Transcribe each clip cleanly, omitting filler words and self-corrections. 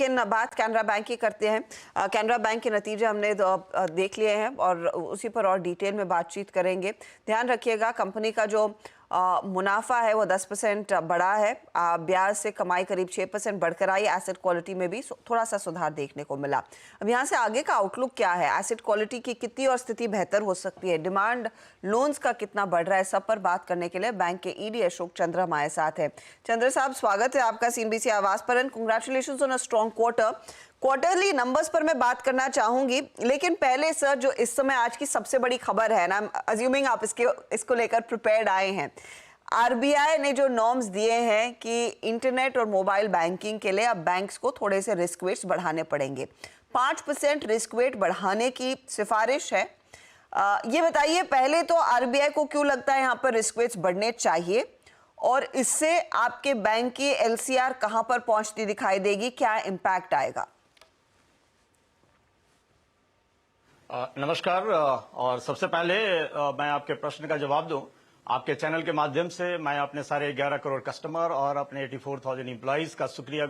लेकिन बात कैनरा बैंक की करते हैं। कैनरा बैंक के नतीजे हमने देख लिए हैं और उसी पर और डिटेल में बातचीत करेंगे। ध्यान रखिएगा, कंपनी का जो मुनाफा है वो 10% बढ़ा है, ब्याज से कमाई करीब 6% बढ़कर आई, एसेट क्वालिटी में भी थोड़ा सा सुधार देखने को मिला। अब यहाँ से आगे का आउटलुक क्या है, एसेट क्वालिटी की कितनी और स्थिति बेहतर हो सकती है, डिमांड लोन्स का कितना बढ़ रहा है, सब पर बात करने के लिए बैंक के ईडी अशोक चंद्र हमारे साथ है। चंद्र साहब, स्वागत है आपका CNBC आवाज पर and congratulations on a strong quarter. Quarterly numbers पर मैं बात करना चाहूंगी, लेकिन पहले सर जो इस समय आज की सबसे बड़ी खबर है ना, अज्यूमिंग आप इसको लेकर प्रिपेयर्ड आए हैं, आरबीआई ने जो नॉर्म्स दिए हैं कि इंटरनेट और मोबाइल बैंकिंग के लिए अब बैंक्स को थोड़े से रिस्क वेट्स बढ़ाने पड़ेंगे। 5% रिस्क वेट बढ़ाने की सिफारिश है। ये बताइए पहले तो आरबीआई को क्यों लगता है यहाँ पर रिस्क वेट्स बढ़ने चाहिए, और इससे आपके बैंक की LCR कहां पर पहुंचती दिखाई देगी, क्या इम्पैक्ट आएगा? नमस्कार। और सबसे पहले मैं आपके प्रश्न का जवाब दूं। आपके चैनल के माध्यम से मैं अपने सारे 11 करोड़ कस्टमर और अपने 84,000 एम्प्लॉइज का शुक्रिया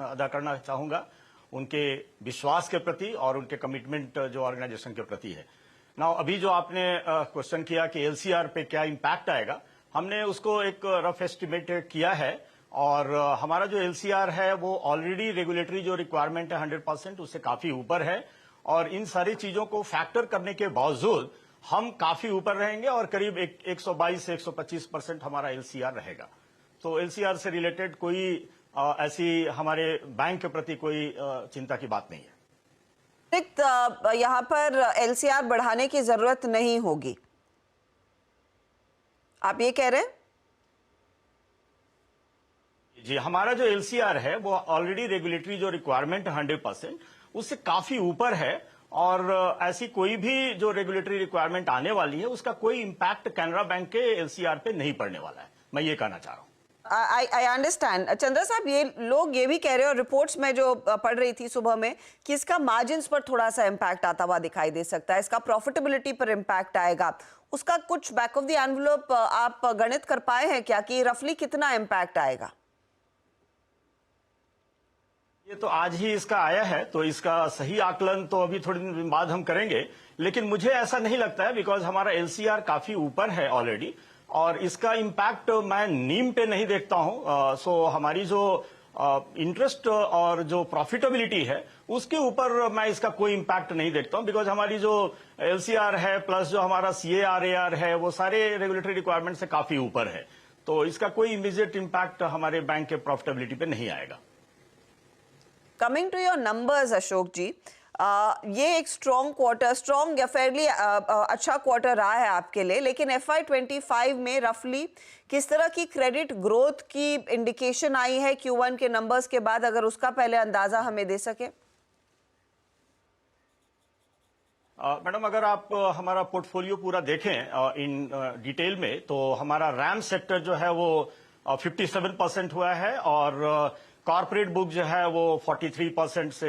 अदा करना चाहूंगा, उनके विश्वास के प्रति और उनके कमिटमेंट जो ऑर्गेनाइजेशन के प्रति है। नाउ अभी जो आपने क्वेश्चन किया कि LCR पे क्या इम्पैक्ट आएगा, हमने उसको एक रफ एस्टिमेट किया है और हमारा जो LCR है वो ऑलरेडी रेगुलेटरी जो रिक्वायरमेंट है 100% उससे काफी ऊपर है, और इन सारी चीजों को फैक्टर करने के बावजूद हम काफी ऊपर रहेंगे और करीब 122 से 125% हमारा LCR रहेगा। तो LCR से रिलेटेड कोई ऐसी हमारे बैंक के प्रति कोई चिंता की बात नहीं है। यहाँ पर LCR बढ़ाने की जरूरत नहीं होगी, आप ये कह रहे हैं? जी, हमारा जो LCR है वो ऑलरेडी रेगुलेटरी जो रिक्वायरमेंट 100% उससे काफी ऊपर है, और ऐसी कोई भी जो रेगुलेटरी रिक्वायरमेंट आने वाली है उसका कोई इम्पैक्ट कैनरा बैंक के LCR पे नहीं पड़ने वाला है, मैं ये कहना चाह रहा हूं। I understand. चंद्र साहब, ये लोग ये भी कह रहे हैं, और रिपोर्ट्स में जो पढ़ रही थी सुबह में, कि इसका मार्जिन्स पर थोड़ा सा इम्पैक्ट आता हुआ दिखाई दे सकता है, इसका प्रॉफिटेबिलिटी पर इम्पैक्ट आएगा। उसका कुछ बैक ऑफ द एनवेलप आप गणित कर पाए हैं क्या कि रफली कितना इम्पैक्ट आएगा? ये तो आज ही इसका आया है, तो इसका सही आकलन तो अभी थोड़ी दिन बाद हम करेंगे, लेकिन मुझे ऐसा नहीं लगता है, बिकॉज हमारा LCR काफी ऊपर है ऑलरेडी, और इसका इम्पैक्ट मैं नीम पे नहीं देखता हूं। सो हमारी जो इंटरेस्ट और जो प्रॉफिटेबिलिटी है उसके ऊपर मैं इसका कोई इम्पैक्ट नहीं देखता हूं, बिकॉज हमारी जो LCR है प्लस जो हमारा CAR है वो सारे रेगुलेटरी रिक्वायरमेंट से काफी ऊपर है, तो इसका कोई इमीडिएट इम्पैक्ट हमारे बैंक के प्रॉफिटेबिलिटी पे नहीं आएगा। Coming to your numbers Ashok ji, ये एक स्ट्रॉन्ग या फेयरली अच्छा क्वार्टर रहा है आपके लिए, लेकिन FY25 में रफली किस तरह की क्रेडिट ग्रोथ की इंडिकेशन आई है Q1 के नंबर्स के बाद, अगर उसका पहले अंदाजा हमें दे सके? मैडम, अगर आप हमारा पोर्टफोलियो पूरा देखें इन डिटेल में, तो हमारा RAM सेक्टर जो है वो 57% हुआ है, और कॉर्पोरेट बुक जो है वो 43% से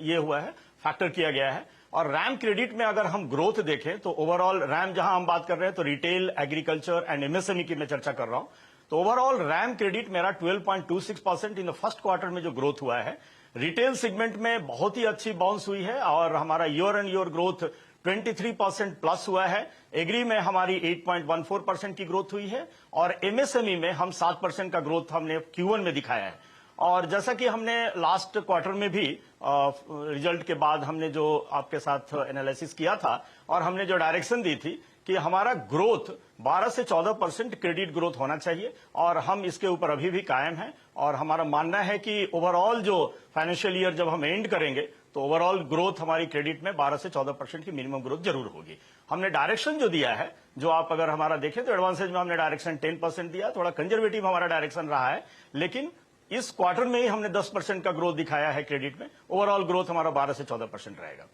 ये हुआ है, फैक्टर किया गया है। और RAM क्रेडिट में अगर हम ग्रोथ देखें तो ओवरऑल RAM, जहां हम बात कर रहे हैं तो रिटेल, एग्रीकल्चर एंड MSME की मैं चर्चा कर रहा हूं, तो ओवरऑल RAM क्रेडिट मेरा 12.26% इन द फर्स्ट क्वार्टर में जो ग्रोथ हुआ है। रिटेल सेगमेंट में बहुत ही अच्छी बाउंस हुई है और हमारा year and year growth 23% plus हुआ है। एग्री में हमारी 8.14% की ग्रोथ हुई है, और MSME में हम 7% का ग्रोथ हमने Q1 में दिखाया है। और जैसा कि हमने लास्ट क्वार्टर में भी रिजल्ट के बाद हमने जो आपके साथ एनालिसिस किया था और हमने जो डायरेक्शन दी थी कि हमारा ग्रोथ 12 से 14% क्रेडिट ग्रोथ होना चाहिए, और हम इसके ऊपर अभी भी कायम हैं। और हमारा मानना है कि ओवरऑल जो फाइनेंशियल ईयर जब हम एंड करेंगे तो ओवरऑल ग्रोथ हमारी क्रेडिट में 12 से 14% की मिनिमम ग्रोथ जरूर होगी। हमने डायरेक्शन जो दिया है, जो आप अगर हमारा देखें तो एडवांसेज में हमने डायरेक्शन 10% दिया, थोड़ा कंजर्वेटिव हमारा डायरेक्शन रहा है, लेकिन इस क्वार्टर में ही हमने 10% का ग्रोथ दिखाया है क्रेडिट में। ओवरऑल ग्रोथ हमारा 12 से 14% रहेगा।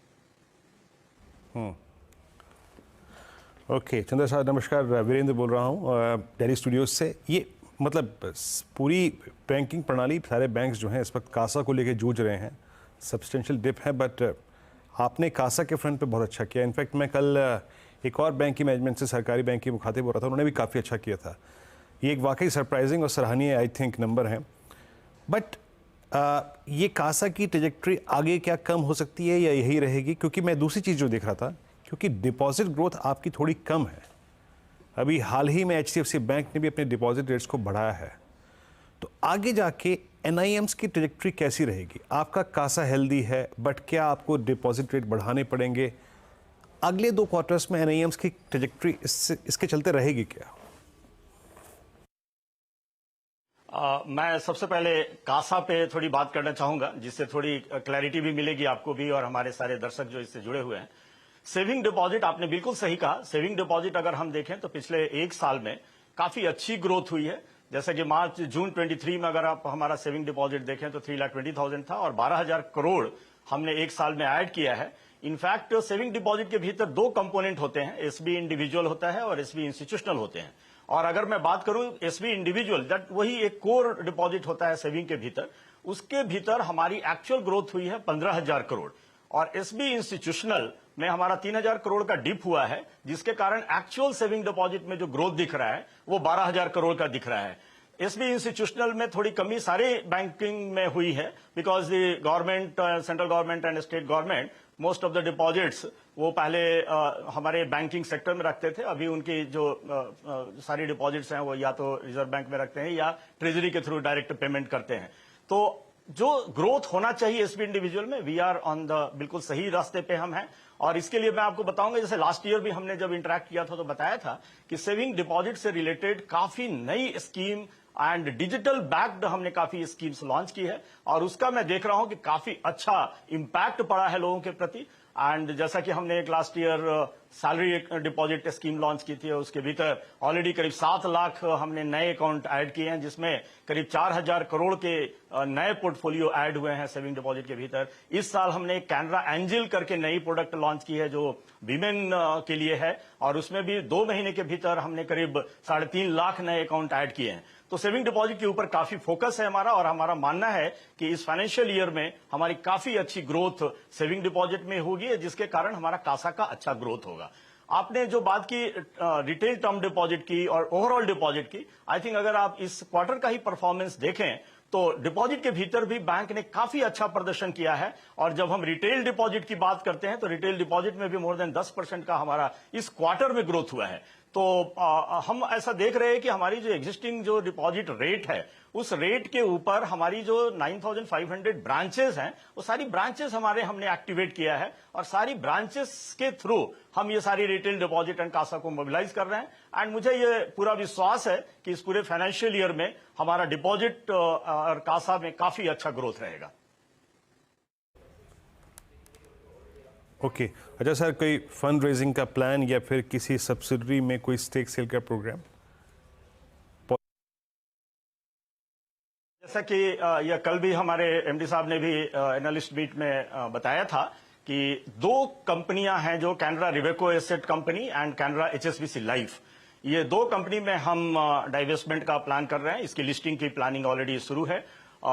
ओके, चंद्र साहब नमस्कार, वीरेंद्र बोल रहा हूँ दिल्ली स्टूडियोज से। ये मतलब पूरी बैंकिंग प्रणाली, सारे बैंक्स जो हैं इस वक्त कासा को लेकर जूझ रहे हैं, सब्सटेंशियल डिप है, बट आपने कासा के फ्रंट पे बहुत अच्छा किया। इनफैक्ट मैं कल एक और बैंक की मैनेजमेंट से, सरकारी बैंक की मुखातिब हो रहा था, उन्होंने भी काफ़ी अच्छा किया था। ये एक वाकई सरप्राइजिंग और सराहनीय आई थिंक नंबर है। बट ये कासा की ट्रेजेक्ट्री आगे क्या कम हो सकती है या यही रहेगी? क्योंकि मैं दूसरी चीज़ जो देख रहा था, क्योंकि डिपॉजिट ग्रोथ आपकी थोड़ी कम है, अभी हाल ही में HDFC बैंक ने भी अपने डिपॉजिट रेट्स को बढ़ाया है, तो आगे जाके NIMs की ट्रेजेक्ट्री कैसी रहेगी? आपका कासा हेल्दी है, बट क्या आपको डिपॉजिट रेट बढ़ाने पड़ेंगे? अगले 2 क्वार्टर्स में NIMs की ट्रेजेक्ट्री इसके चलते रहेगी क्या? मैं सबसे पहले कासा पे थोड़ी बात करना चाहूंगा, जिससे थोड़ी क्लैरिटी भी मिलेगी आपको भी और हमारे सारे दर्शक जो इससे जुड़े हुए हैं। सेविंग डिपॉजिट, आपने बिल्कुल सही कहा। सेविंग डिपॉजिट अगर हम देखें तो पिछले 1 साल में काफी अच्छी ग्रोथ हुई है। जैसे कि जून 23 में अगर आप हमारा सेविंग डिपॉजिट देखें तो 3,20,000 था और 12,000 करोड़ हमने 1 साल में ऐड किया है। इनफैक्ट सेविंग डिपॉजिट के भीतर 2 कंपोनेंट होते हैं, एसबी इंडिविजुअल होता है और एसबी इंस्टीट्यूशनल होते हैं। और अगर मैं बात करूं एसबी इंडिविजुअल, दैट वही एक कोर डिपॉजिट होता है सेविंग के भीतर, उसके भीतर हमारी एक्चुअल ग्रोथ हुई है 15,000 करोड़ और एसबी इंस्टीट्यूशनल में हमारा 3,000 करोड़ का डिप हुआ है, जिसके कारण एक्चुअल सेविंग डिपॉजिट में जो ग्रोथ दिख रहा है वो 12,000 करोड़ का दिख रहा है। एसबी इंस्टीट्यूशनल में थोड़ी कमी सारे बैंकिंग में हुई है, because the government, central government and state government, most of the deposits वो पहले हमारे बैंकिंग सेक्टर में रखते थे। अभी उनकी जो सारी डिपॉजिट्स हैं वो या तो रिजर्व बैंक में रखते हैं या ट्रेजरी के थ्रू डायरेक्ट पेमेंट करते हैं। तो जो ग्रोथ होना चाहिए एसबी इंडिविजुअल में, वी आर ऑन द बिल्कुल सही रास्ते पे हम हैं। और इसके लिए मैं आपको बताऊंगा, जैसे लास्ट ईयर भी हमने जब इंटरेक्ट किया था तो बताया था कि सेविंग डिपॉजिट से रिलेटेड काफी नई स्कीम एंड डिजिटल बैक्ड हमने काफी स्कीम्स लॉन्च की है और उसका मैं देख रहा हूं कि काफी अच्छा इंपैक्ट पड़ा है लोगों के प्रति। एंड जैसा कि हमने एक last year salary deposit scheme launch की थी, उसके भीतर ऑलरेडी करीब 7 लाख हमने नए अकाउंट ऐड किए हैं, जिसमें करीब 4,000 करोड़ के नए पोर्टफोलियो ऐड हुए हैं सेविंग डिपॉजिट के भीतर। इस साल हमने एक कैनरा एंजल करके नई प्रोडक्ट लॉन्च की है जो वीमेन के लिए है और उसमें भी 2 महीने के भीतर हमने करीब 3.5 लाख नए अकाउंट ऐड किए हैं। तो सेविंग डिपॉजिट के ऊपर काफी फोकस है हमारा और हमारा मानना है कि इस फाइनेंशियल ईयर में हमारी काफी अच्छी ग्रोथ सेविंग डिपॉजिट में होगी, जिसके कारण हमारा कासा का अच्छा ग्रोथ होगा। आपने जो बात की रिटेल टर्म डिपॉजिट की और ओवरऑल डिपॉजिट की, आई थिंक अगर आप इस क्वार्टर का ही परफॉर्मेंस देखें तो डिपॉजिट के भीतर भी बैंक ने काफी अच्छा प्रदर्शन किया है। और जब हम रिटेल डिपॉजिट की बात करते हैं तो रिटेल डिपॉजिट में भी मोर देन 10% का हमारा इस क्वार्टर में ग्रोथ हुआ है। तो हम ऐसा देख रहे हैं कि हमारी जो एग्जिस्टिंग जो डिपॉजिट रेट है, उस रेट के ऊपर हमारी जो 9,500 ब्रांचेस हैं, वो सारी ब्रांचेस हमने एक्टिवेट किया है और सारी ब्रांचेस के थ्रू हम ये सारी रिटेल डिपॉजिट एंड कासा को मोबिलाइज कर रहे हैं। एंड मुझे ये पूरा विश्वास है कि इस पूरे फाइनेंशियल ईयर में हमारा डिपॉजिट और कासा में काफी अच्छा ग्रोथ रहेगा। ओके अच्छा सर, कोई फंड रेजिंग का प्लान या फिर किसी सब्सिडरी में कोई स्टेक सेल का प्रोग्राम? जैसा कि यह कल भी हमारे एमडी साहब ने भी एनालिस्ट मीट में बताया था कि 2 कंपनियां हैं जो Canara Robeco asset company and Canara HSBC life, ये 2 कंपनी में हम डाइवेस्टमेंट का प्लान कर रहे हैं। इसकी लिस्टिंग की प्लानिंग ऑलरेडी शुरू है।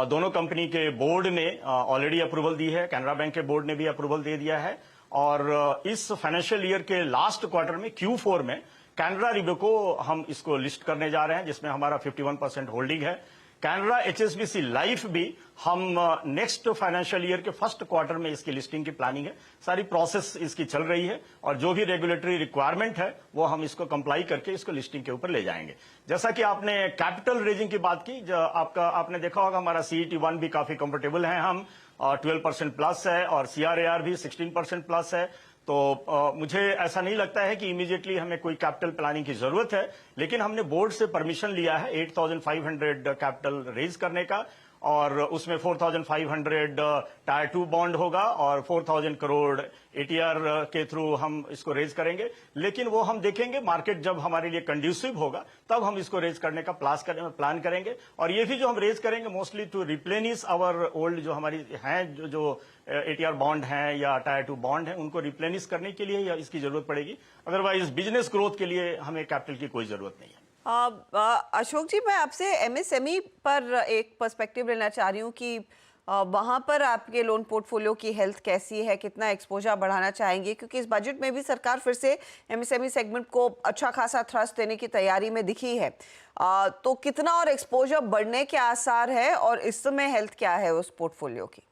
दोनों कंपनी के बोर्ड ने ऑलरेडी अप्रूवल दी है, कैनरा बैंक के बोर्ड ने भी अप्रूवल दे दिया है और इस फाइनेंशियल ईयर के लास्ट क्वार्टर में Q4 में कैनरा रिवेको हम इसको लिस्ट करने जा रहे हैं, जिसमें हमारा 51% होल्डिंग है। कैनरा एचएसबीसी लाइफ भी हम नेक्स्ट फाइनेंशियल ईयर के फर्स्ट क्वार्टर में इसकी लिस्टिंग की प्लानिंग है। सारी प्रोसेस इसकी चल रही है और जो भी रेगुलेटरी रिक्वायरमेंट है वो हम इसको कंप्लाई करके इसको लिस्टिंग के ऊपर ले जाएंगे। जैसा कि आपने कैपिटल रेजिंग की बात की, जो आपने देखा होगा हमारा CET1 भी काफी कंफर्टेबल है, हम 12% प्लस है और CRAR भी 16% प्लस है। तो मुझे ऐसा नहीं लगता है कि इमीडिएटली हमें कोई कैपिटल प्लानिंग की जरूरत है, लेकिन हमने बोर्ड से परमिशन लिया है 8,500 कैपिटल रेज करने का और उसमें 4,500 टायर 2 बॉन्ड होगा और 4,000 करोड़ ATR के थ्रू हम इसको रेज करेंगे। लेकिन वो हम देखेंगे मार्केट जब हमारे लिए कंड्यूसिव होगा तब हम इसको रेज करने का प्लान करेंगे। और ये भी जो हम रेज करेंगे mostly to replenish our old जो हमारी हैं जो ATR बॉन्ड हैं या टायर 2 बॉन्ड हैं, उनको रिप्लेनिश करने के लिए इसकी जरूरत पड़ेगी। अदरवाइज बिजनेस ग्रोथ के लिए हमें कैपिटल की कोई जरूरत नहीं है। अशोक जी, मैं आपसे MSME पर एक पर्सपेक्टिव लेना चाह रही हूँ कि वहाँ पर आपके लोन पोर्टफोलियो की हेल्थ कैसी है, कितना एक्सपोजर बढ़ाना चाहेंगे? क्योंकि इस बजट में भी सरकार फिर से एमएसएमई सेगमेंट को अच्छा खासा थ्रस्ट देने की तैयारी में दिखी है। तो कितना और एक्सपोजर बढ़ने के आसार है और इस समय हेल्थ क्या है उस पोर्टफोलियो की?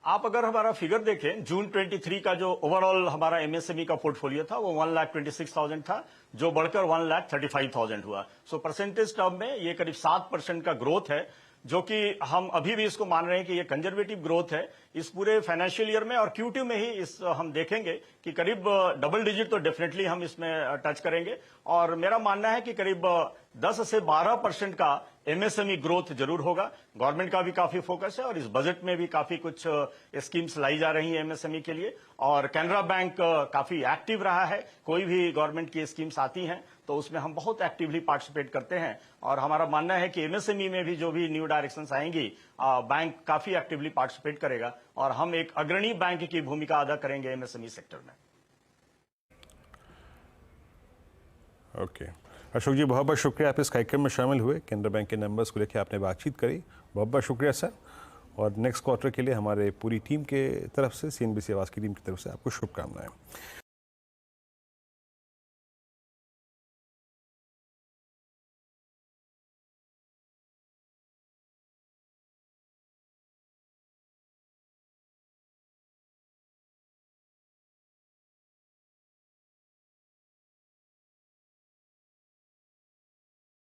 आप अगर हमारा फिगर देखें, जून 23 का जो ओवरऑल हमारा एमएसएमई का पोर्टफोलियो था वो 1,26,000 था, जो बढ़कर 1,35,000 हुआ। सो परसेंटेज टर्म में ये करीब 7% का ग्रोथ है, जो कि हम अभी भी इसको मान रहे हैं कि ये कंजर्वेटिव ग्रोथ है इस पूरे फाइनेंशियल ईयर में। और Q2 में ही इस हम देखेंगे कि करीब डबल डिजिट तो डेफिनेटली हम इसमें टच करेंगे। और मेरा मानना है कि करीब 10 से 12% का एमएसएमई ग्रोथ जरूर होगा। गवर्नमेंट का भी काफी फोकस है और इस बजट में भी काफी कुछ स्कीम्स लाई जा रही है एमएसएमई के लिए। और कैनरा बैंक काफी एक्टिव रहा है, कोई भी गवर्नमेंट की स्कीम्स आती हैं तो उसमें हम बहुत एक्टिवली पार्टिसिपेट करते हैं। और हमारा मानना है कि एमएसएमई में भी जो भी न्यू डायरेक्शंस आएंगी, बैंक काफी एक्टिवली पार्टिसिपेट करेगा और हम एक अग्रणी बैंक की भूमिका अदा करेंगे एमएसएमई सेक्टर में। ओके अशोक जी, बहुत बहुत शुक्रिया आप इस कार्यक्रम में शामिल हुए। कैनरा बैंक के नंबर्स को लेकर आपने बातचीत करी, बहुत बहुत शुक्रिया सर। और नेक्स्ट क्वार्टर के लिए हमारे पूरी टीम के तरफ से, CNBC आवाज़ की टीम की तरफ से आपको शुभकामनाएं।